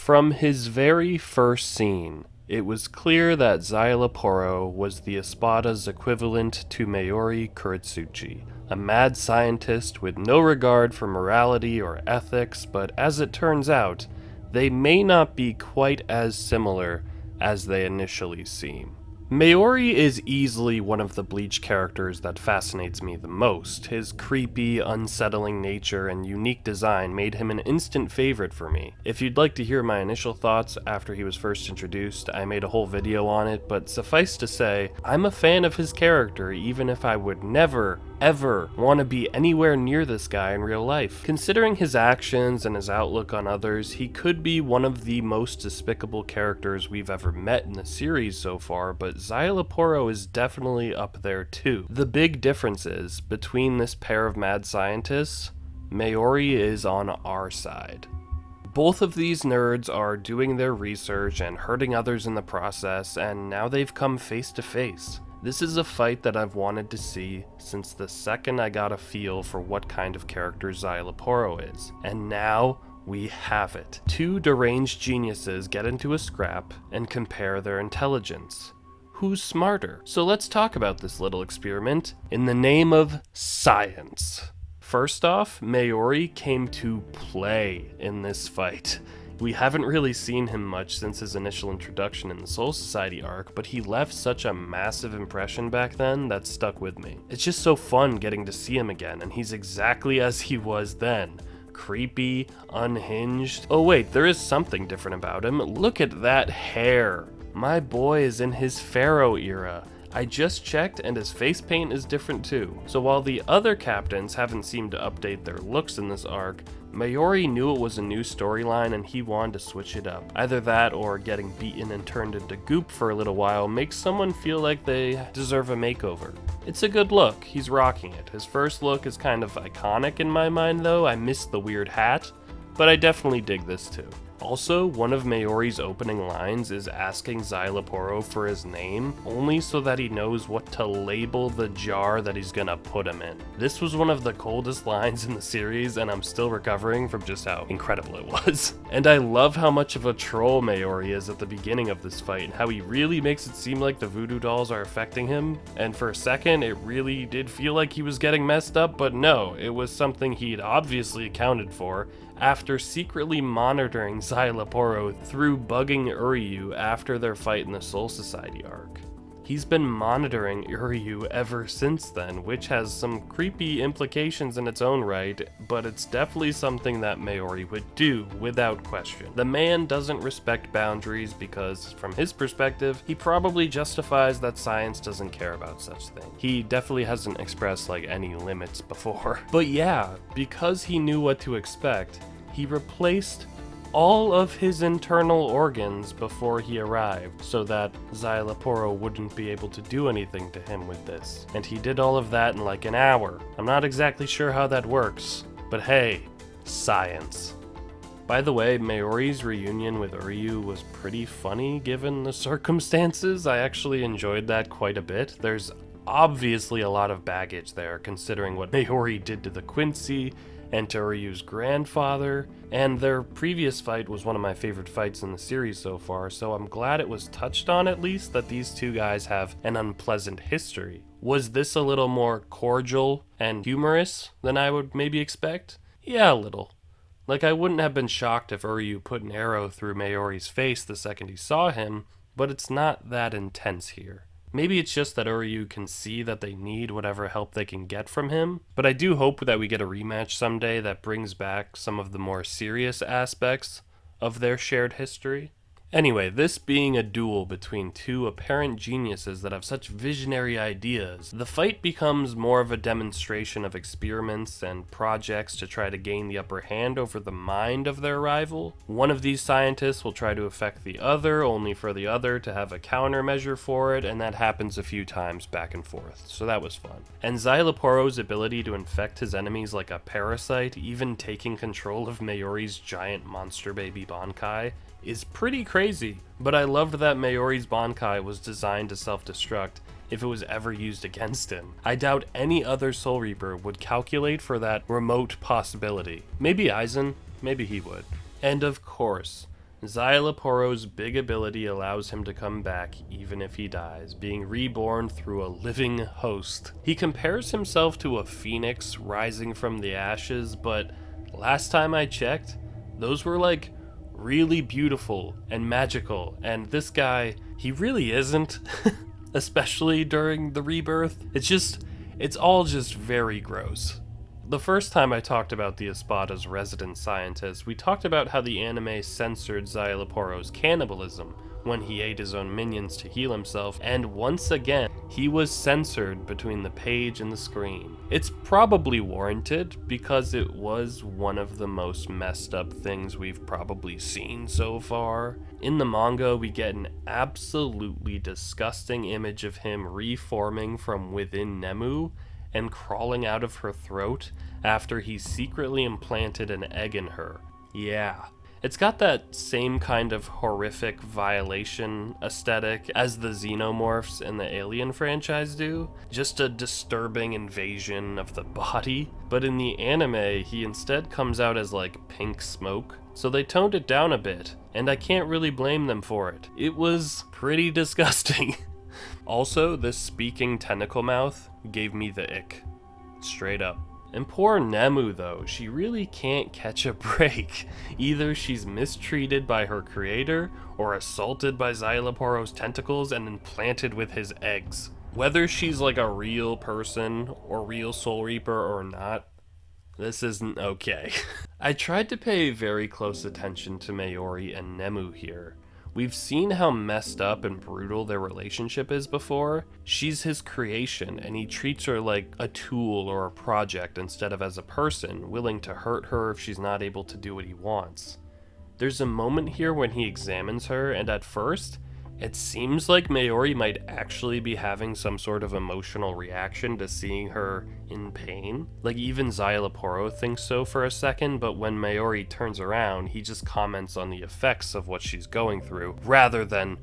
From his very first scene, it was clear that Xyloporo was the Espada's equivalent to Mayuri Kuretsuchi, a mad scientist with no regard for morality or ethics, but as it turns out, they may not be quite as similar as they initially seem. Mayuri is easily one of the Bleach characters that fascinates me the most. His creepy, unsettling nature and unique design made him an instant favorite for me. If you'd like to hear my initial thoughts after he was first introduced, I made a whole video on it, but suffice to say, I'm a fan of his character even if I would never, ever want to be anywhere near this guy in real life. Considering his actions and his outlook on others, he could be one of the most despicable characters we've ever met in the series so far, but Xyloporo is definitely up there too. The big difference is, between this pair of mad scientists, Mayuri is on our side. Both of these nerds are doing their research and hurting others in the process, and now they've come face to face. This is a fight that I've wanted to see since the second I got a feel for what kind of character Xyloporo is, and now we have it. Two deranged geniuses get into a scrap and compare their intelligence. Who's smarter? So let's talk about this little experiment in the name of science. First off, Mayuri came to play in this fight. We haven't really seen him much since his initial introduction in the Soul Society arc, but he left such a massive impression back then that stuck with me. It's just so fun getting to see him again, and he's exactly as he was then. Creepy, unhinged. Oh wait, there is something different about him. Look at that hair. My boy is in his Pharaoh era. I just checked and his face paint is different too. So while the other captains haven't seemed to update their looks in this arc, Mayuri knew it was a new storyline and he wanted to switch it up. Either that or getting beaten and turned into goop for a little while makes someone feel like they deserve a makeover. It's a good look, he's rocking it. His first look is kind of iconic in my mind though. I miss the weird hat, but I definitely dig this too. Also, one of Mayuri's opening lines is asking Xyloporo for his name, only so that he knows what to label the jar that he's gonna put him in. This was one of the coldest lines in the series, and I'm still recovering from just how incredible it was. And I love how much of a troll Mayuri is at the beginning of this fight, and how he really makes it seem like the voodoo dolls are affecting him. And for a second, it really did feel like he was getting messed up, but no, it was something he'd obviously accounted for after secretly monitoring Xyloporo through bugging Uryu after their fight in the Soul Society arc. He's been monitoring Uryu ever since then, which has some creepy implications in its own right, but it's definitely something that Mayuri would do without question. The man doesn't respect boundaries because, from his perspective, he probably justifies that science doesn't care about such things. He definitely hasn't expressed any limits before. But yeah, because he knew what to expect, he replaced all of his internal organs before he arrived, so that Xyloporo wouldn't be able to do anything to him with this. And he did all of that in an hour. I'm not exactly sure how that works, but hey, science. By the way, Mayuri's reunion with Uryu was pretty funny given the circumstances. I actually enjoyed that quite a bit. There's obviously a lot of baggage there, considering what Mayuri did to the Quincy and to Uryu's grandfather, and their previous fight was one of my favorite fights in the series so far, so I'm glad it was touched on at least that these two guys have an unpleasant history. Was this a little more cordial and humorous than I would maybe expect? Yeah, a little. I wouldn't have been shocked if Uryu put an arrow through Mayuri's face the second he saw him, but it's not that intense here. Maybe it's just that Uryu can see that they need whatever help they can get from him, but I do hope that we get a rematch someday that brings back some of the more serious aspects of their shared history. Anyway, this being a duel between two apparent geniuses that have such visionary ideas, the fight becomes more of a demonstration of experiments and projects to try to gain the upper hand over the mind of their rival. One of these scientists will try to affect the other, only for the other to have a countermeasure for it, and that happens a few times back and forth, so that was fun. And Xyloporo's ability to infect his enemies like a parasite, even taking control of Mayuri's giant monster baby Bankai, is pretty crazy, but I loved that Mayuri's Bankai was designed to self-destruct if it was ever used against him. I doubt any other Soul Reaper would calculate for that remote possibility. Maybe Aizen, maybe he would. And of course, Xyloporo's big ability allows him to come back even if he dies, being reborn through a living host. He compares himself to a phoenix rising from the ashes, but last time I checked, those were like really beautiful and magical, and this guy, he really isn't, especially during the rebirth. It's all just very gross. The first time I talked about the Espada's resident scientist, we talked about how the anime censored Xyloporo's cannibalism when he ate his own minions to heal himself, and once again, he was censored between the page and the screen. It's probably warranted, because it was one of the most messed up things we've probably seen so far. In the manga, we get an absolutely disgusting image of him reforming from within Nemu and crawling out of her throat after he secretly implanted an egg in her. Yeah. It's got that same kind of horrific violation aesthetic as the xenomorphs in the Alien franchise do. Just a disturbing invasion of the body. But in the anime, he instead comes out as like pink smoke. So they toned it down a bit, and I can't really blame them for it. It was pretty disgusting. Also, this speaking tentacle mouth gave me the ick. Straight up. And poor Nemu though, she really can't catch a break. Either she's mistreated by her creator, or assaulted by Xyloporo's tentacles and implanted with his eggs. Whether she's like a real person, or real Soul Reaper or not, this isn't okay. I tried to pay very close attention to Mayuri and Nemu here. We've seen how messed up and brutal their relationship is before. She's his creation, and he treats her like a tool or a project instead of as a person, willing to hurt her if she's not able to do what he wants. There's a moment here when he examines her, and at first, it seems like Mayuri might actually be having some sort of emotional reaction to seeing her in pain. Like even Xyloporo thinks so for a second, but when Mayuri turns around, he just comments on the effects of what she's going through, rather than,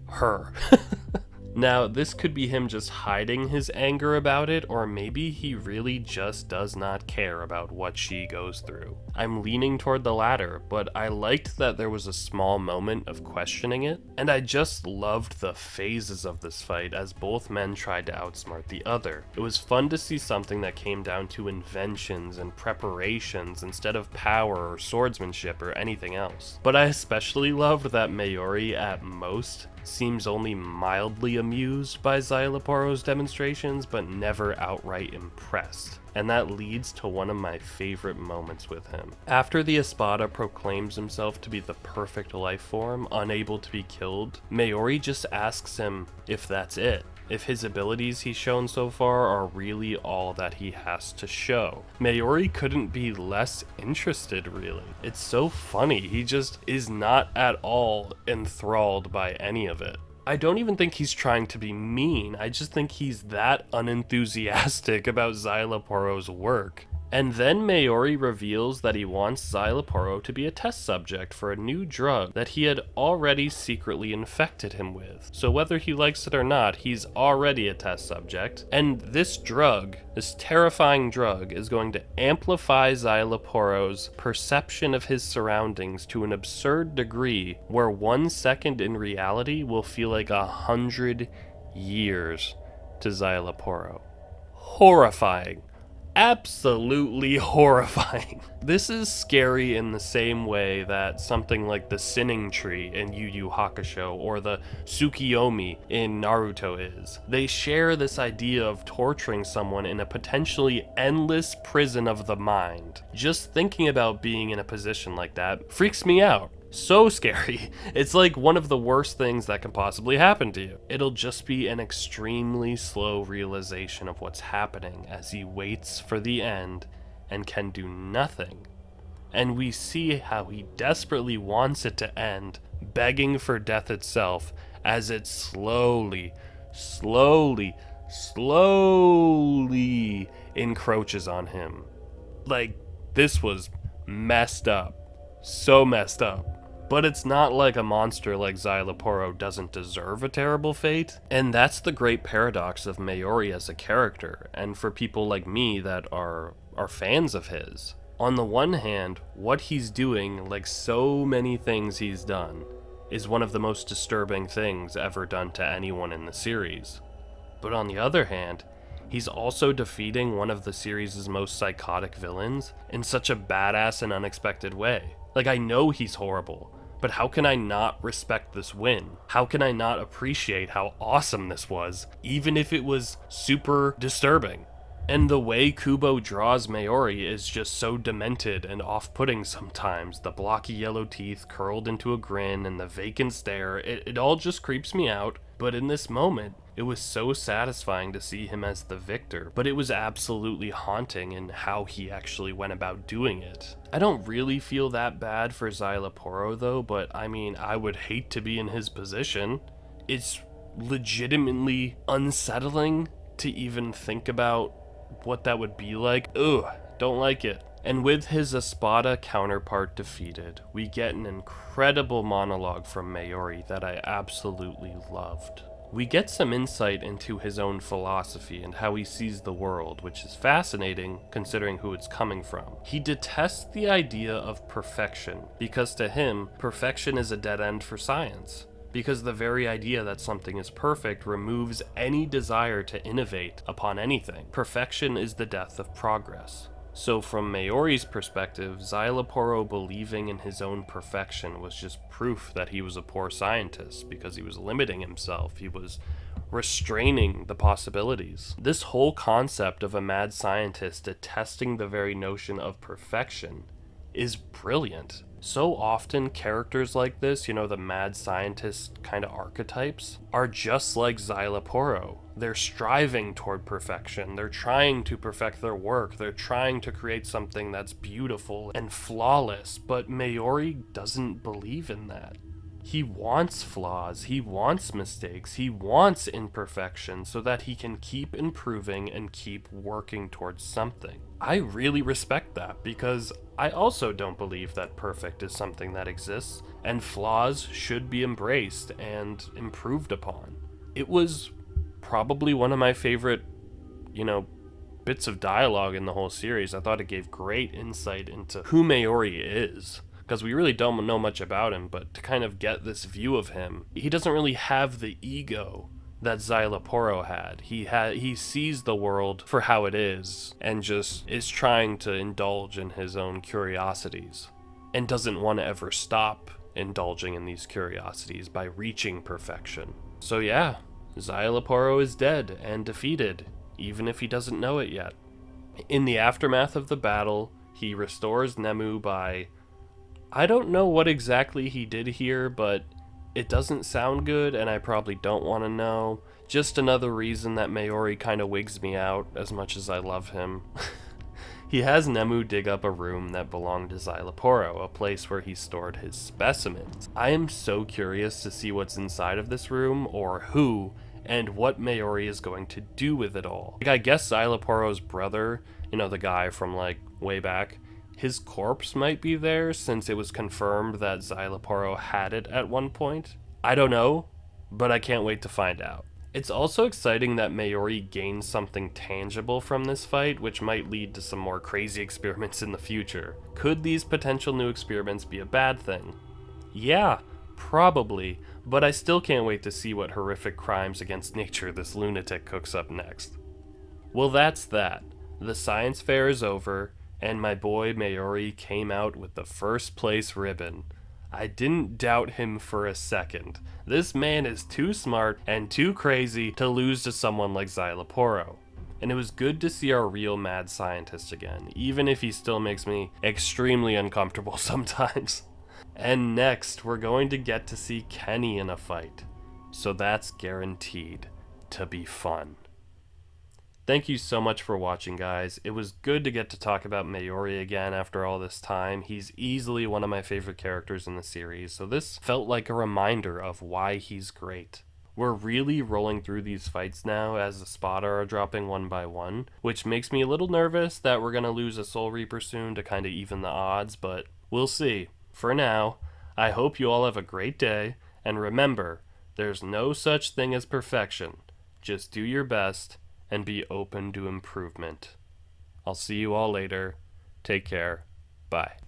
her. Now, this could be him just hiding his anger about it, or maybe he really just does not care about what she goes through. I'm leaning toward the latter, but I liked that there was a small moment of questioning it, and I just loved the phases of this fight as both men tried to outsmart the other. It was fun to see something that came down to inventions and preparations instead of power or swordsmanship or anything else. But I especially loved that Mayuri, at most, seems only mildly amused by Xyloporo's demonstrations, but never outright impressed. And that leads to one of my favorite moments with him. After the Espada proclaims himself to be the perfect life form, unable to be killed, Mayuri just asks him if that's it. If his abilities he's shown so far are really all that he has to show. Mayuri couldn't be less interested, really. It's so funny, he just is not at all enthralled by any of it. I don't even think he's trying to be mean, I just think he's that unenthusiastic about Xyloporo's work. And then Mayuri reveals that he wants Xyloporo to be a test subject for a new drug that he had already secretly infected him with. So whether he likes it or not, he's already a test subject. And this drug, this terrifying drug, is going to amplify Xyloporo's perception of his surroundings to an absurd degree where 1 second in reality will feel like 100 years to Xyloporo. Horrifying. Absolutely horrifying. This is scary in the same way that something like the Sinning Tree in Yu Yu Hakusho or the Tsukiyomi in Naruto is. They share this idea of torturing someone in a potentially endless prison of the mind. Just thinking about being in a position like that freaks me out. So scary. It's like one of the worst things that can possibly happen to you. It'll just be an extremely slow realization of what's happening as he waits for the end and can do nothing. And we see how he desperately wants it to end, begging for death itself, as it slowly encroaches on him. Like, this was messed up. So messed up. But it's not like a monster like Xyloporo doesn't deserve a terrible fate. And that's the great paradox of Mayuri as a character, and for people like me that are fans of his. On the one hand, what he's doing, like so many things he's done, is one of the most disturbing things ever done to anyone in the series. But on the other hand, he's also defeating one of the series' most psychotic villains in such a badass and unexpected way. Like, I know he's horrible, but how can I not respect this win? How can I not appreciate how awesome this was, even if it was super disturbing? And the way Kubo draws Mayuri is just so demented and off-putting sometimes. The blocky yellow teeth curled into a grin and the vacant stare, it all just creeps me out. But in this moment, it was so satisfying to see him as the victor, but it was absolutely haunting in how he actually went about doing it. I don't really feel that bad for Xyloporo though, but I mean, I would hate to be in his position. It's legitimately unsettling to even think about what that would be like. Ugh, don't like it. And with his Espada counterpart defeated, we get an incredible monologue from Mayuri that I absolutely loved. We get some insight into his own philosophy and how he sees the world, which is fascinating considering who it's coming from. He detests the idea of perfection because to him, perfection is a dead end for science. Because the very idea that something is perfect removes any desire to innovate upon anything. Perfection is the death of progress. So from Mayuri's perspective, Xyloporo believing in his own perfection was just proof that he was a poor scientist because he was limiting himself. He was restraining the possibilities. This whole concept of a mad scientist detesting the very notion of perfection is brilliant. So often characters like this, you know, the mad scientist kind of archetypes, are just like Xyloporo. They're striving toward perfection. They're trying to perfect their work. They're trying to create something that's beautiful and flawless, but Mayuri doesn't believe in that. He wants flaws, he wants mistakes, he wants imperfection so that he can keep improving and keep working towards something. I really respect that because I also don't believe that perfect is something that exists, and flaws should be embraced and improved upon. It was probably one of my favorite, bits of dialogue in the whole series. I thought it gave great insight into who Mayuri is. Because we really don't know much about him, but to kind of get this view of him, he doesn't really have the ego that Xyloporo had. He sees the world for how it is, and just is trying to indulge in his own curiosities, and doesn't want to ever stop indulging in these curiosities by reaching perfection. So yeah, Xyloporo is dead and defeated, even if he doesn't know it yet. In the aftermath of the battle, he restores Nemu by... I don't know what exactly he did here, but it doesn't sound good, and I probably don't want to know. Just another reason that Mayuri kind of wigs me out, as much as I love him. He has Nemu dig up a room that belonged to Xyloporo, a place where he stored his specimens. I am so curious to see what's inside of this room, or who, and what Mayuri is going to do with it all. Like, I guess Xyloporo's brother, the guy from, way back, his corpse might be there since it was confirmed that Xyloporo had it at one point. I don't know, but I can't wait to find out. It's also exciting that Mayuri gains something tangible from this fight, which might lead to some more crazy experiments in the future. Could these potential new experiments be a bad thing? Yeah, probably, but I still can't wait to see what horrific crimes against nature this lunatic cooks up next. Well, that's that. The science fair is over, and my boy Mayuri came out with the first place ribbon. I didn't doubt him for a second. This man is too smart and too crazy to lose to someone like Xyloporo. And it was good to see our real mad scientist again, even if he still makes me extremely uncomfortable sometimes. And next, we're going to get to see Kenny in a fight. So that's guaranteed to be fun. Thank you so much for watching, guys. It was good to get to talk about Mayuri again after all this time. He's easily one of my favorite characters in the series, so this felt like a reminder of why he's great. We're really rolling through these fights now as the Espada are dropping one by one, which makes me a little nervous that we're going to lose a Soul Reaper soon to kind of even the odds, but we'll see. For now, I hope you all have a great day, and remember, there's no such thing as perfection. Just do your best and be open to improvement. I'll see you all later. Take care. Bye.